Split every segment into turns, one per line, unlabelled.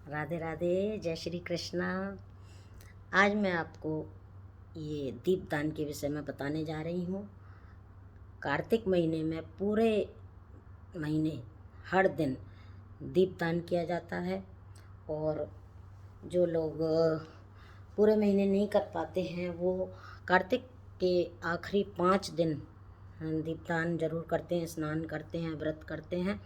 राधे राधे, जय श्री कृष्णा। आज मैं आपको ये दीपदान के विषय में बताने जा रही हूँ। कार्तिक महीने में पूरे महीने हर दिन दीपदान किया जाता है। और जो लोग पूरे महीने नहीं कर पाते हैं वो कार्तिक के आखिरी 5 दिन दीपदान जरूर करते हैं, स्नान करते हैं, व्रत करते हैं।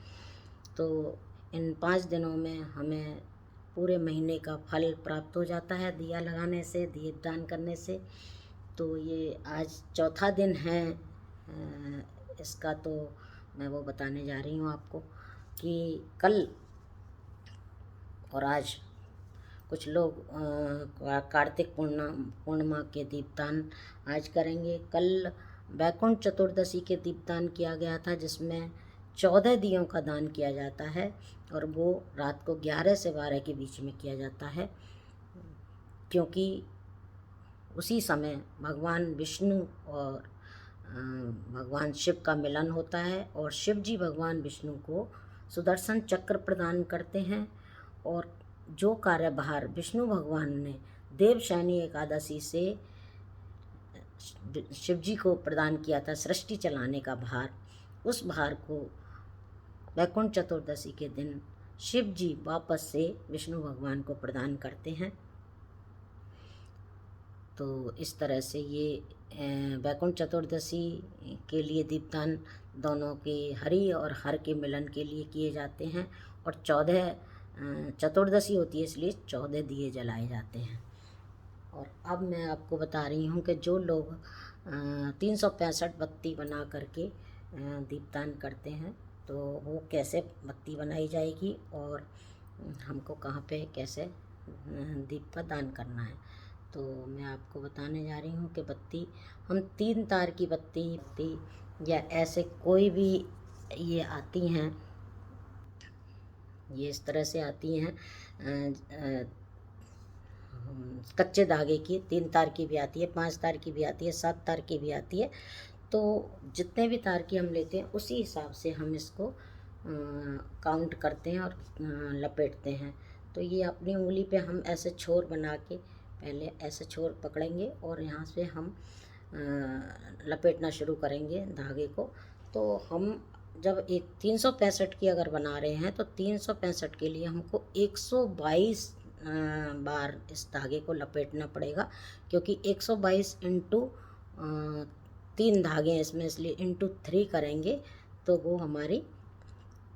तो इन 5 दिनों में हमें पूरे महीने का फल प्राप्त हो जाता है दिया लगाने से, दीपदान करने से। तो ये आज चौथा दिन है इसका। तो मैं वो बताने जा रही हूँ आपको कि कल और आज कुछ लोग कार्तिक पूर्णिमा के दीपदान आज करेंगे। कल वैकुंठ चतुर्दशी के दीपदान किया गया था, जिसमें 14 दियों का दान किया जाता है और वो रात को 11 से 12 के बीच में किया जाता है, क्योंकि उसी समय भगवान विष्णु और भगवान शिव का मिलन होता है। और शिव जी भगवान विष्णु को सुदर्शन चक्र प्रदान करते हैं। और जो कार्यभार विष्णु भगवान ने देवशयनी एकादशी से शिव जी को प्रदान किया था, सृष्टि चलाने का भार, उस भार को वैकुंठ चतुर्दशी के दिन शिव जी वापस से विष्णु भगवान को प्रदान करते हैं। तो इस तरह से ये वैकुंठ चतुर्दशी के लिए दीपदान दोनों के हरि और हर के मिलन के लिए किए जाते हैं। और 14 चतुर्दशी होती है, इसलिए 14 दिए जलाए जाते हैं। और अब मैं आपको बता रही हूँ कि जो लोग 365 बत्ती बना करके दीपदान करते हैं, तो वो कैसे बत्ती बनाई जाएगी और हमको कहाँ पे कैसे दीप का दान करना है। तो मैं आपको बताने जा रही हूँ कि बत्ती हम 3 तार की बत्ती या ऐसे कोई भी ये आती हैं, ये इस तरह से आती हैं कच्चे धागे की। 3 तार की भी आती है, 5 तार की भी आती है, 7 तार की भी आती है। तो जितने भी तार की हम लेते हैं उसी हिसाब से हम इसको काउंट करते हैं और लपेटते हैं। तो ये अपनी उंगली पे हम ऐसे छोर बना के पहले ऐसे छोर पकड़ेंगे और यहाँ से हम लपेटना शुरू करेंगे धागे को। तो हम जब एक 365 की अगर बना रहे हैं तो 365 के लिए हमको 122 बार इस धागे को लपेटना पड़ेगा, क्योंकि 122 इंटू 3 धागे हैं इसमें, इसलिए इंटू 3 करेंगे तो वो हमारी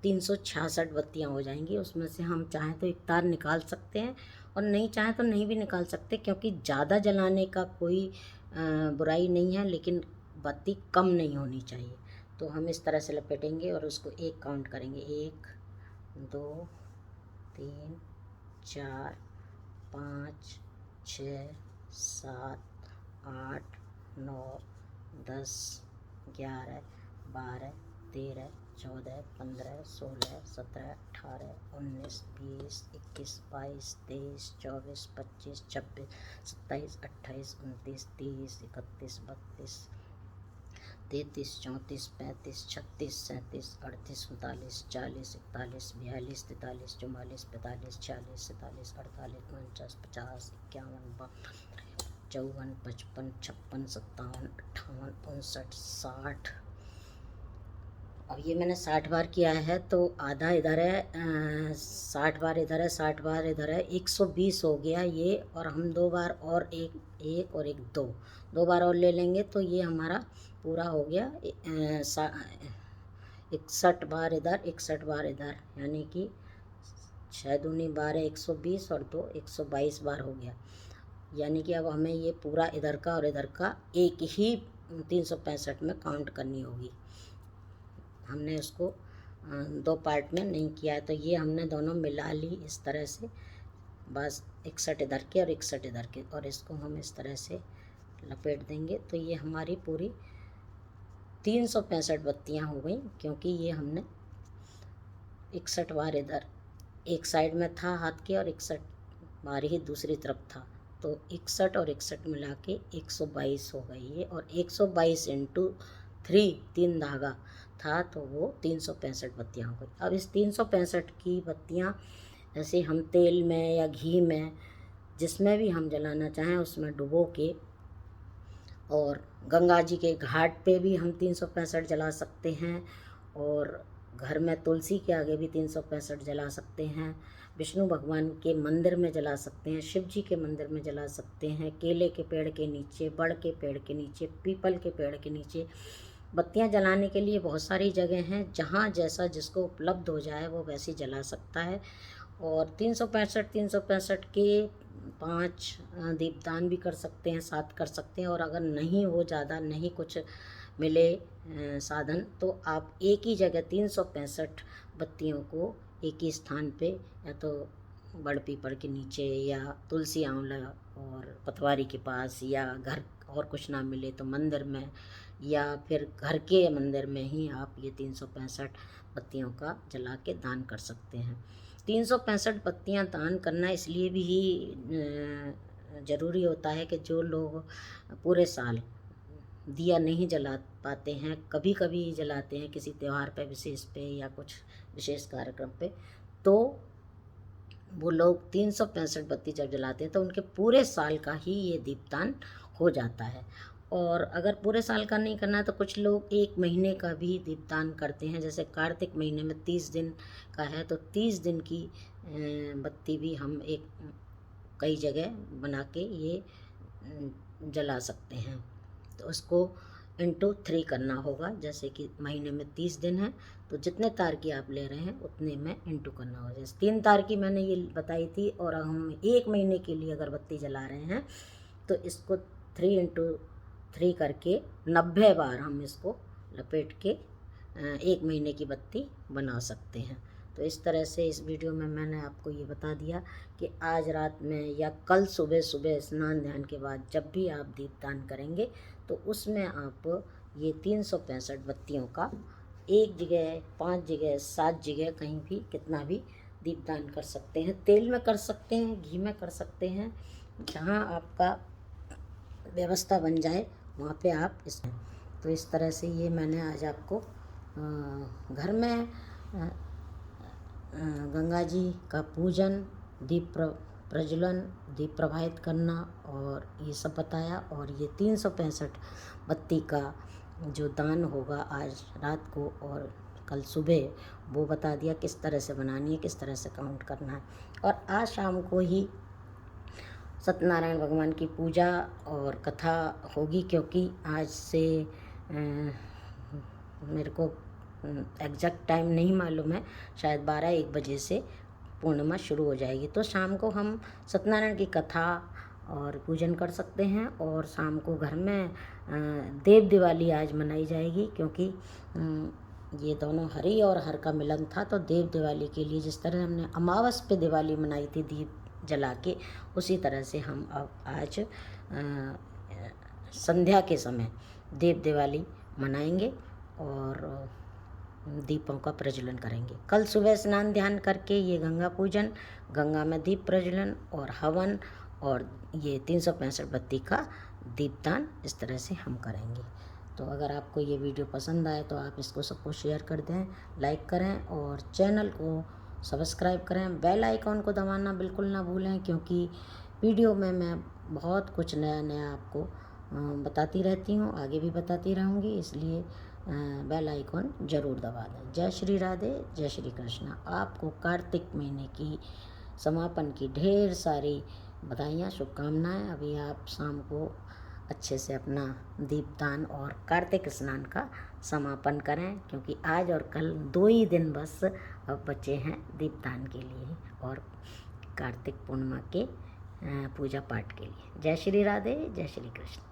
366 बत्तियाँ हो जाएंगी। उसमें से हम चाहें तो एक तार निकाल सकते हैं और नहीं चाहें तो नहीं भी निकाल सकते, क्योंकि ज़्यादा जलाने का कोई बुराई नहीं है, लेकिन बत्ती कम नहीं होनी चाहिए। तो हम इस तरह से लपेटेंगे और उसको एक काउंट करेंगे, 1 2 3 4 5 6 7 8 9 10 11 12 13 14 15 16 17 18 19 20 21 22 23 24 25 26 27 28 29 30 31 32 33 34 35 36 37 38 39 40 41 42 43 44 45 46 47 48 49 50 51 52 54 55 56 57 58 59 60। अब ये मैंने 60 बार किया है, तो आधा इधर है, 60 बार इधर है, 60 बार इधर है, 120 हो गया ये। और हम 2 बार और एक और एक 2 बार और ले लेंगे तो ये हमारा पूरा हो गया 61 बार इधर, 61 बार इधर, यानी कि 6 दूनी 12, 120 और 2 122 बार हो गया। यानी कि अब हमें ये पूरा इधर का और इधर का एक ही 365 में काउंट करनी होगी। हमने उसको 2 पार्ट में नहीं किया है, तो ये हमने दोनों मिला ली इस तरह से, बस 61 इधर के और 61 इधर के, और इसको हम इस तरह से लपेट देंगे। तो ये हमारी पूरी 365 बत्तियाँ हो गई, क्योंकि ये हमने 61 बार इधर एक साइड में था हाथ के और 61 बार ही दूसरी तरफ था। तो 61 और 61 मिला के 122 हो गई ये, और 122 इंटू 3 धागा था, तो वो 365 बत्तियाँ हो गई। अब इस 365 की बत्तियाँ ऐसे हम तेल में या घी में जिसमें भी हम जलाना चाहें उसमें डुबो के, और गंगा जी के घाट पे भी हम 365 जला सकते हैं, और घर में तुलसी के आगे भी 365 जला सकते हैं, विष्णु भगवान के मंदिर में जला सकते हैं, शिव जी के मंदिर में जला सकते हैं, केले के पेड़ के नीचे, बड़ के पेड़ के नीचे, पीपल के पेड़ के नीचे। बत्तियां जलाने के लिए बहुत सारी जगह हैं, जहाँ जैसा जिसको उपलब्ध हो जाए वो वैसे जला सकता है। और 365 के 5 दीपदान भी कर सकते हैं, 7 कर सकते हैं। और अगर नहीं हो, ज़्यादा नहीं कुछ मिले साधन, तो आप एक ही जगह 365 बत्तियों को एक ही स्थान पे, या तो बड़ पीपल के नीचे, या तुलसी आंवला और पतवारी के पास, या घर और कुछ ना मिले तो मंदिर में, या फिर घर के मंदिर में ही आप ये 365 बत्तियों का जला के दान कर सकते हैं। 365 बत्तियां दान करना इसलिए भी ज़रूरी होता है कि जो लोग पूरे साल दिया नहीं जला पाते हैं, कभी कभी जलाते हैं किसी त्यौहार पे, विशेष पे, या कुछ विशेष कार्यक्रम पे, तो वो लोग 365 बत्ती जब जलाते हैं तो उनके पूरे साल का ही ये दीपदान हो जाता है। और अगर पूरे साल का नहीं करना है तो कुछ लोग 1 महीने का भी दीपदान करते हैं। जैसे कार्तिक महीने में 30 दिन का है तो 30 दिन की बत्ती भी हम कई जगह बना के ये जला सकते हैं। तो उसको इंटू 3 करना होगा। जैसे कि महीने में 30 दिन है तो जितने तार की आप ले रहे हैं उतने में इंटू करना होगा। जैसे 3 तार की मैंने ये बताई थी, और हम 1 महीने के लिए अगर बत्ती जला रहे हैं तो इसको 3 इंटू 3 करके 90 बार हम इसको लपेट के 1 महीने की बत्ती बना सकते हैं। तो इस तरह से इस वीडियो में मैंने आपको ये बता दिया कि आज रात में या कल सुबह सुबह स्नान ध्यान के बाद जब भी आप दीपदान करेंगे तो उसमें आप ये 365 बत्तियों का 1 जगह, 5 जगह, 7 जगह, कहीं भी कितना भी दीपदान कर सकते हैं। तेल में कर सकते हैं, घी में कर सकते हैं, जहाँ आपका व्यवस्था बन जाए वहाँ पे आप तो इस तरह से ये मैंने आज आपको घर में गंगा जी का पूजन, दीप प्रज्वलन, दीप प्रवाहित करना और ये सब बताया। और ये 365 बत्ती का जो दान होगा आज रात को और कल सुबह वो बता दिया किस तरह से बनानी है, किस तरह से काउंट करना है। और आज शाम को ही सत्यनारायण भगवान की पूजा और कथा होगी, क्योंकि आज से मेरे को एग्जैक्ट टाइम नहीं मालूम है, शायद 12-1 बजे से पूर्णिमा शुरू हो जाएगी। तो शाम को हम सत्यनारायण की कथा और पूजन कर सकते हैं। और शाम को घर में देव दिवाली आज मनाई जाएगी, क्योंकि ये दोनों हरि और हर का मिलन था। तो देव दिवाली के लिए जिस तरह हमने अमावस पे दिवाली मनाई थी दीप जला के, उसी तरह से हम अब आज संध्या के समय देव दिवाली मनाएंगे और दीपों का प्रज्वलन करेंगे। कल सुबह स्नान ध्यान करके ये गंगा पूजन, गंगा में दीप प्रज्वलन और हवन और ये 365 बत्ती का दीपदान इस तरह से हम करेंगे। तो अगर आपको ये वीडियो पसंद आए तो आप इसको सबको शेयर कर दें, लाइक करें और चैनल को सब्सक्राइब करें। बेल आइकॉन को दबाना बिल्कुल ना भूलें, क्योंकि वीडियो में मैं बहुत कुछ नया नया आपको बताती रहती हूँ, आगे भी बताती रहूँगी, इसलिए बेल आइकॉन ज़रूर दबा दें। जय श्री राधे, जय श्री कृष्णा। आपको कार्तिक महीने की समापन की ढेर सारी बधाइयाँ, शुभकामनाएँ। अभी आप शाम को अच्छे से अपना दीपदान और कार्तिक स्नान का समापन करें, क्योंकि आज और कल 2 ही दिन बस अब बचे हैं दीपदान के लिए और कार्तिक पूर्णिमा के पूजा पाठ के लिए। जय श्री राधे, जय श्री कृष्ण।